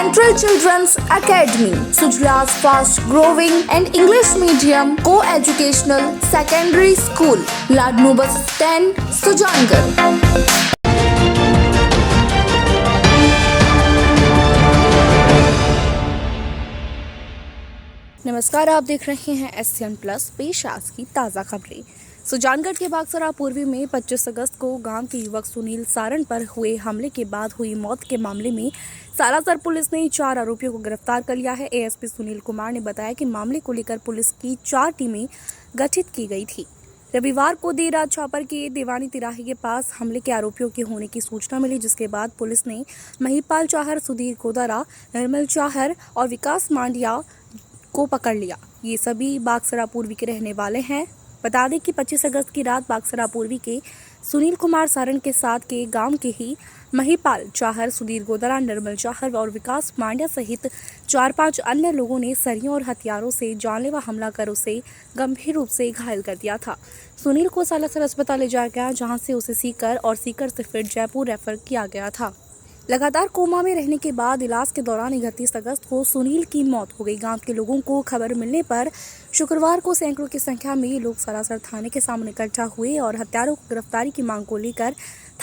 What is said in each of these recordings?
Central Children's Academy, Sujla's fast-growing and English medium co-educational secondary school, Ladnu Bus Stand, Sujangarh. नमस्कार, आप देख रहे हैं SCN प्लस। पेश आज की ताज़ा खबरें। सुजानगढ़ के बागसरा पूर्वी में 25 अगस्त को गांव के युवक सुनील सारण पर हुए हमले के बाद हुई मौत के मामले में सालासर पुलिस ने 4 आरोपियों को गिरफ्तार कर लिया है। ASP सुनील कुमार ने बताया कि मामले को लेकर पुलिस की 4 टीमें गठित की गई थी। रविवार को देर रात छापर के देवानी तिराहे के पास हमले के आरोपियों के होने की सूचना मिली, जिसके बाद पुलिस ने महिपाल चाहर, सुधीर गोदारा, निर्मल चाहर और विकास मांडिया को पकड़ लिया। ये सभी बागसरा पूर्वी के रहने वाले हैं। बता दें कि 25 अगस्त की रात बागसरा पूर्वी के सुनील कुमार सारण के साथ के गांव के ही महिपाल चाहर, सुधीर गोदारा, निर्मल चाहर और विकास मांडिया सहित 4-5 अन्य लोगों ने सरियों और हथियारों से जानलेवा हमला कर उसे गंभीर रूप से घायल कर दिया था। सुनील को सालासर अस्पताल ले जाया गया, जहां से उसे सीकर और सीकर से फिर जयपुर रेफर किया गया था। लगातार कोमा में रहने के बाद इलाज के दौरान 31 अगस्त को सुनील की मौत हो गई। गांव के लोगों को खबर मिलने पर शुक्रवार को सैकड़ों की संख्या में लोग सालासर थाने के सामने इकट्ठा हुए और हत्यारों को गिरफ्तारी की मांग को लेकर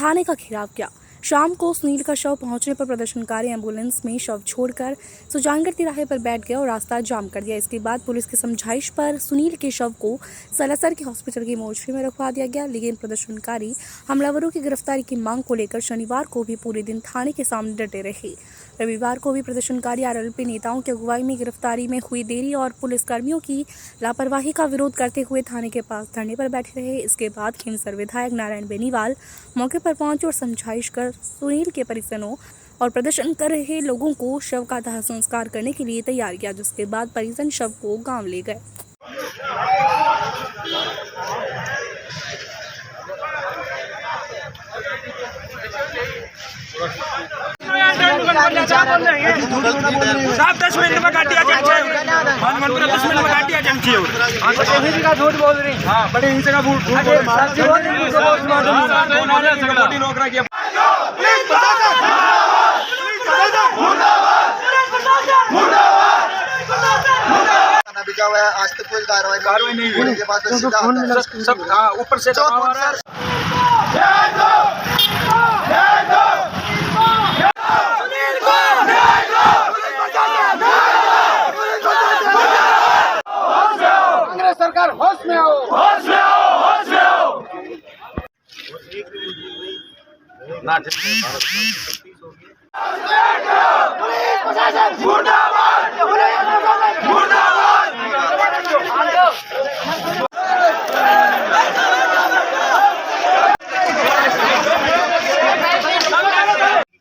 थाने का घेराव किया। शाम को सुनील का शव पहुंचने पर प्रदर्शनकारी एम्बुलेंस में शव छोड़कर सुजानगढ़ तिराहे पर बैठ गए और रास्ता जाम कर दिया। इसके बाद पुलिस की समझाइश पर सुनील के शव को सालासर के हॉस्पिटल की मोर्चरी में रखवा दिया गया, लेकिन प्रदर्शनकारी हमलावरों की गिरफ्तारी की मांग को लेकर शनिवार को भी पूरे दिन थाने के सामने डटे रहे। रविवार को भी प्रदर्शनकारी RLP नेताओं की अगुवाई में गिरफ्तारी में हुई देरी और पुलिसकर्मियों की लापरवाही का विरोध करते हुए थाने के पास धरने पर बैठे रहे। इसके बाद खींवसर विधायक नारायण बेनीवाल मौके पर पहुंचे और समझाइश कर सुनील के परिजनों और प्रदर्शन कर रहे लोगों को शव का दाह संस्कार करने के लिए तैयार किया, जिसके बाद परिजन शव को गांव ले गए। साहब 10 मिनट में गाड़ी आ जाए, 10 मिनट में गाड़ी आ जाए। का झूठ बोल रही, हाँ बड़े हिंसे का झूठ बोल रोक रहा है। बिका हुआ है, आज तक कोई कार्रवाई नहीं हुई। उनके पास सब ऊपर से सरकार होश में आओ, होश में आओ, होश में आओ।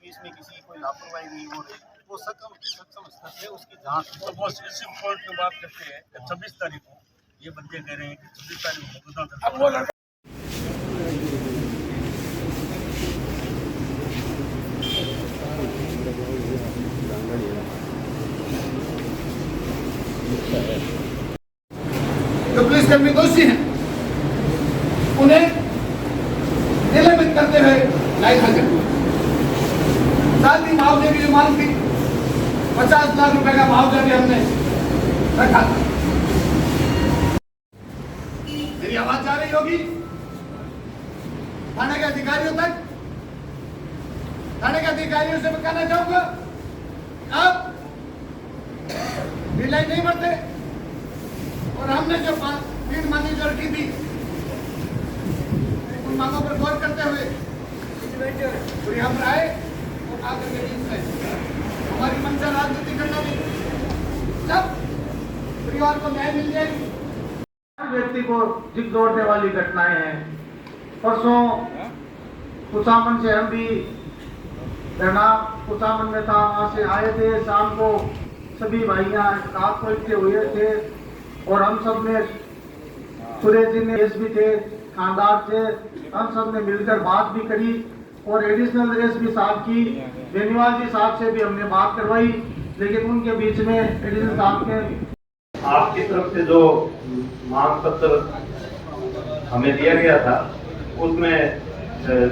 इसमें किसी कोई लापरवाही नहीं हो रही, वो सक्षम स्तर से उसकी जांच। तो बहुत कोर्ट की बात करते हैं 26 तारीख को ये बंदे कह रहे हैं कि 26 तारीख को मुकदमा जो पुलिसकर्मी दोषी हैं उन्हें निलंबित करते हुए लाइफ हाजिर हुआ। साथ ही मुआवजे की जो मांग थी 50 लाख रुपए का मुआवजा भी हमने रखा था। मेरी आवाज जा रही होगी थाने के अधिकारियों तक। थाने के अधिकारियों से मैं कहना चाहूंगा, अब ढिलाई नहीं बढ़ते और हमने जो 3 मांगी जो रखी थी उन मांगों पर गौर करते हुए पूरी हम आए और आकर के हमारी मंशा राजनीति करना नहीं, सब परिवार को न्याय मिल जाएगी। व्यक्ति को झकझोरने वाली घटनाएं हैं। परसों कुचामन से हम भी धरना कुचामन में था, वहां से आए थे। शाम को सभी भाइयां रात को इकट्ठे हुए थे और हम सब ने, सुरेश जी ने एसपी थे, खानदार थे, हम सब ने मिलकर बात भी करी और एडिशनल एसपी साहब की, बेनीवाल जी साहब से भी हमने बात करवाई, लेकिन उनके बीच में एडिशनल साहब के आपकी तरफ से जो मांग पत्र हमें दिया गया था उसमें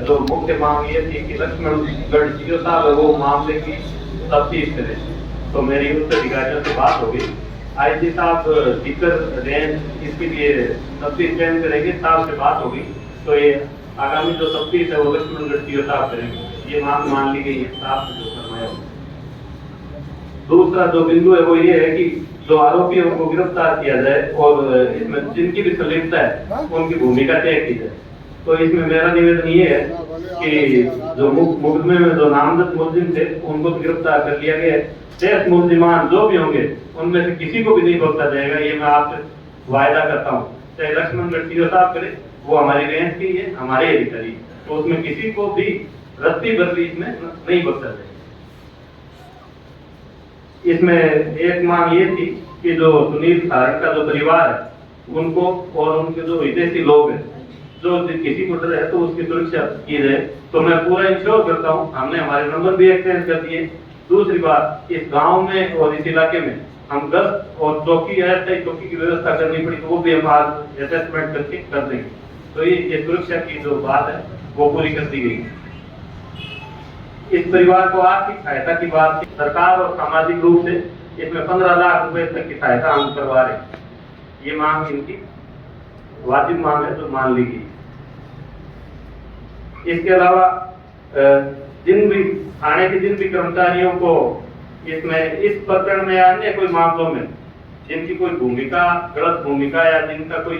जो मुख्य मांग ये थी कि लक्ष्मणगढ़ जीओ साहब वो मामले की तफ्तीश करें। तो मेरी उच्च अधिकारियों से बात हो गई, आईजी साहब दिक्कत रेंज इसके लिए तफ्तीश चयन करेंगे, साहब से बात होगी तो ये आगामी जो तफ्तीश है वो लक्ष्मणगढ़ सीओ साहब करेंगे। ये मांग मान ली गई है साहब से जो फरमाया। दूसरा जो बिंदु है वो ये है कि जो आरोपी है उनको गिरफ्तार किया जाए और इसमें जिनकी भी संलिप्तता है उनकी भूमिका तय की जाए। तो इसमें मेरा निवेदन ये है कि जो मुकदमे में जो नामजद मुलजिम थे उनको गिरफ्तार कर लिया गया है। शेष मुलजिमान जो भी होंगे उनमें से किसी को भी नहीं बख्शा जाएगा, ये मैं आपसे वायदा करता हूँ। चाहे लक्ष्मणगढ़ सीओ साहब करे, वो हमारी रेंज की है, हमारे अधिकारी, तो उसमें किसी को भी रत्ती भर भी इसमें नहीं बख्शा जाएगा। इसमें एक मांग ये थी कि जो सुनील सारण का जो परिवार है उनको और उनके जो विदेशी लोग हैं जो किसी को डर है तो उसकी सुरक्षा की जाए। तो मैं पूरा इंश्योर करता हूँ, हमने हमारे नंबर भी एक्सचेंज कर दिए। दूसरी बात, इस गांव में और इस इलाके में हम गश्त और चौकी है चौकी की व्यवस्था करनी पड़ी तो वो भी हम आज असेसमेंट करके कर देंगे। तो ये सुरक्षा की जो बात है वो पूरी कर दी गई। इस परिवार को आर्थिक सहायता की बात थी, सरकार और सामाजिक रूप से इसमें 15 लाख रुपए तक की सहायता हम करवा रहे हैं। ये मांग इनकी वाजिब मांग है जो मान ली गई। इसके अलावा जिन भी थाने के जिन भी कर्मचारियों को इसमें इस प्रकरण में या अन्य कोई मामलों में जिनकी कोई भूमिका गलत भूमिका या जिनका कोई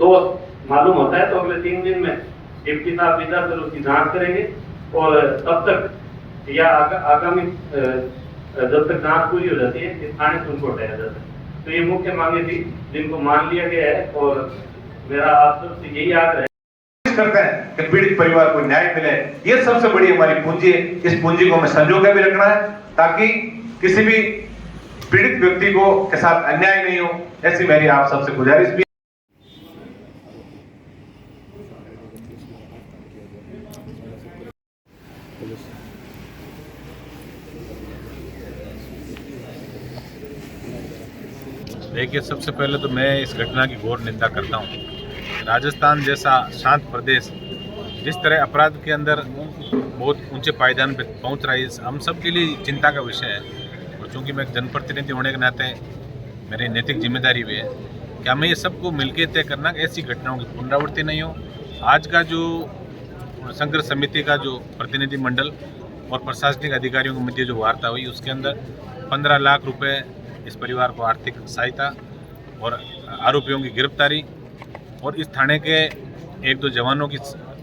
दोष मालूम होता है तो अगले 3 दिन में डिप्टी साहब इधर से उसकी जांच करेंगे और तब तक या आगामी जब तक जांच पूरी हो जाती है इस थाने से उनको हटाया जाता है। तो ये मुख्य मांगे थी जिनको मान लिया गया है और मेरा आप सबसे यही आग्रह है करते हैं कि पीड़ित परिवार को न्याय मिले। ये सबसे बड़ी हमारी पूंजी है। इस पूंजी को हमें संजो के भी रखना है ताकि किसी भी पीड़ित व्यक्ति को के साथ अन्याय नहीं हो। ऐसी मेरी आप सबसे गुजारिश भी। देखिए, सबसे पहले तो मैं इस घटना की घोर निंदा करता हूँ। राजस्थान जैसा शांत प्रदेश जिस तरह अपराध के अंदर बहुत ऊंचे पायदान पर पहुँच रहा है, हम सब के लिए चिंता का विषय है। और चूँकि मैं एक जनप्रतिनिधि होने के नाते मेरी नैतिक जिम्मेदारी भी है कि हमें ये सबको मिलकर तय करना कि ऐसी घटनाओं की पुनरावृत्ति नहीं हो। आज का जो संघर्ष समिति का जो प्रतिनिधि मंडल और प्रशासनिक अधिकारियों के मध्य जो वार्ता हुई उसके अंदर 15 लाख रुपए इस परिवार को आर्थिक सहायता और आरोपियों की गिरफ्तारी और इस थाने के 1-2 जवानों की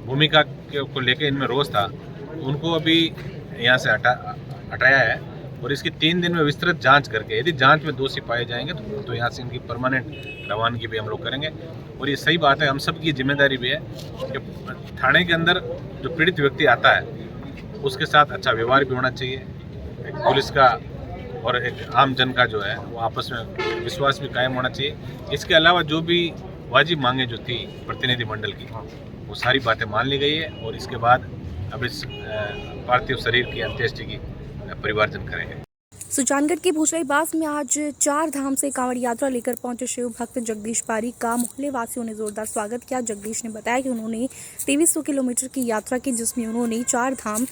भूमिका को लेकर इनमें रोष था, उनको अभी यहाँ से हटाया है और इसकी 3 दिन में विस्तृत जांच करके यदि जांच में दोषी पाए जाएंगे तो यहाँ से इनकी परमानेंट रवानगी भी हम लोग करेंगे। और ये सही बात है, हम सब की जिम्मेदारी भी है कि थाने के अंदर जो पीड़ित व्यक्ति आता है उसके साथ अच्छा व्यवहार भी होना चाहिए। एक पुलिस का और एक आम जन का जो है वो आपस में विश्वास भी कायम होना चाहिए। इसके अलावा जो भी वाजिब मांगे जो थी प्रतिनिधि मंडल की वो सारी बातें मान ली गई है और इसके बाद अब इस पार्थिव शरीर की अंत्येष्टि की परिवारजन करेंगे। सुजानगढ़ के भूषाईबास में आज 4 धाम से कांवड़ यात्रा लेकर पहुंचे शिव भक्त जगदीश पारीक का मोहल्ले वासियों ने जोरदार स्वागत किया। जगदीश ने बताया कि उन्होंने 2300 किलोमीटर की यात्रा की जिसमें उन्होंने 4 धाम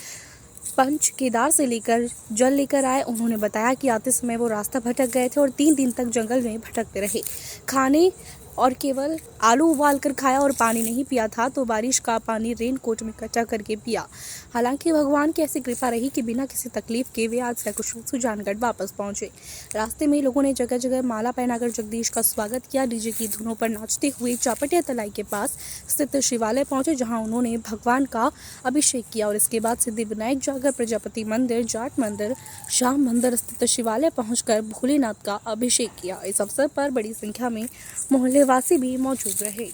पंच केदार से लेकर जल लेकर आए। उन्होंने बताया कि आते समय वो रास्ता भटक गए थे और 3 दिन तक जंगल में भटकते रहे। खाने और केवल आलू उबाल कर खाया और पानी नहीं पिया था तो बारिश का पानी रेनकोट में इकट्ठा करके पिया। हालांकि भगवान की ऐसी कृपा रही कि बिना किसी तकलीफ के वे आज सकुशल सुजानगढ़ वापस पहुंचे। रास्ते में लोगों ने जगह जगह माला पहनाकर जगदीश का स्वागत किया। डीजे की धुनों पर नाचते हुए चापटिया तलाई के पास स्थित शिवालय पहुंचे जहां उन्होंने भगवान का अभिषेक किया और इसके बाद सिद्धिविनायक जाकर प्रजापति मंदिर, जाट मंदिर, श्याम मंदिर स्थित शिवालय पहुंचकर भोलेनाथ का अभिषेक किया। इस अवसर पर बड़ी संख्या में मोहल्ले वासी भी मौजूद रहे।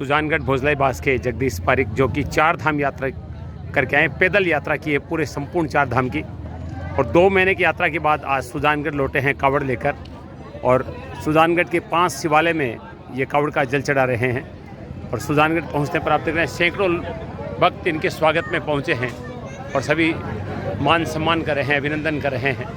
सुजानगढ़ भोजलाई बास के जगदीश पारिक, जो कि 4 धाम यात्रा करके आए, पैदल यात्रा की है पूरे संपूर्ण 4 धाम की, और 2 महीने की यात्रा के बाद आज सुजानगढ़ लौटे हैं कावड़ लेकर, और सुजानगढ़ के 5 शिवालय में ये कावड़ का जल चढ़ा रहे हैं। और सुजानगढ़ पहुंचने पर आप देख रहे हैं सैकड़ों भक्त इनके स्वागत में पहुंचे हैं और सभी मान सम्मान कर रहे हैं, अभिनंदन कर रहे हैं।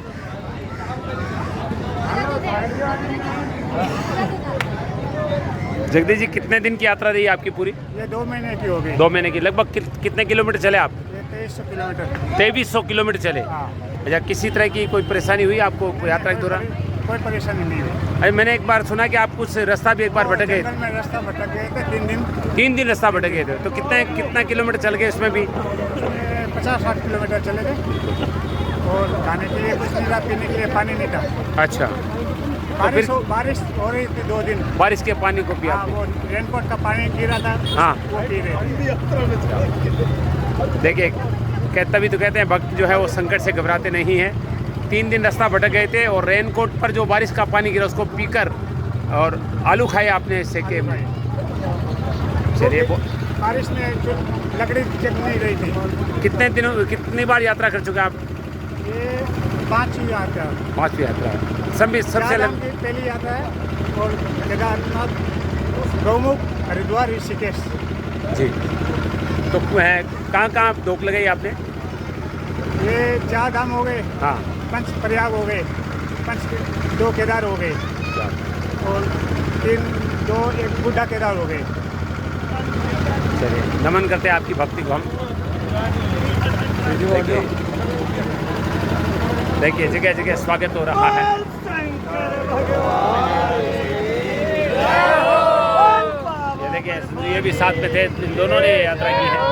जगदीश जी, कितने दिन की यात्रा रही आपकी पूरी? ये 2 महीने की हो गई। 2 महीने की। लगभग कितने किलोमीटर चले आप? ये 2300 किलोमीटर। 2300 किलोमीटर चले। अच्छा, किसी तरह की कोई परेशानी हुई आपको यात्रा के दौरान? कोई परेशानी नहीं हुई। अरे मैंने एक बार सुना कि आप कुछ रास्ता भी एक बार भटक गए। जंगल में रास्ता भटक गए थे 3 दिन। 3 दिन रास्ता भटक गए थे। तो कितना किलोमीटर चल गए उसमें भी? 50-60 किलोमीटर चले गए, और खाने के लिए कुछ नहीं था, पीने के लिए पानी नहीं था। अच्छा, बारिश हो रही थी 2 दिन। बारिश के पानी को पिया? हाँ, वो रेनकोट का पानी गिरा था। हाँ, वो पी रहे थे। देखिए, तभी तो कहते हैं भक्त जो है वो संकट से घबराते नहीं हैं। 3 दिन रास्ता भटक गए थे और रेनकोट पर जो बारिश का पानी गिरा उसको पीकर, और आलू खाए आपने सेके में। चलिए, बारिश में जो लकड़ी चल नहीं रही थी। कितनी बार यात्रा कर चुके हैं आप? ये 5वीं यात्रा। 5वीं यात्रा। सबसे पहली यात्रा है, और केदारनाथ, गौमुख, हरिद्वार, ऋषिकेश। जी, तो कहाँ रोक लगाई आपने? ये 4 धाम हो गए। हाँ, पंच प्रयाग हो गए, 2 केदार हो गए, और 1 बुढ़ा केदार हो गए। चलिए, नमन करते हैं आपकी भक्ति को हम। देखिए जगह जगह स्वागत हो रहा है। ये देखिए, ये भी साथ में थे, इन दोनों ने यात्रा की है।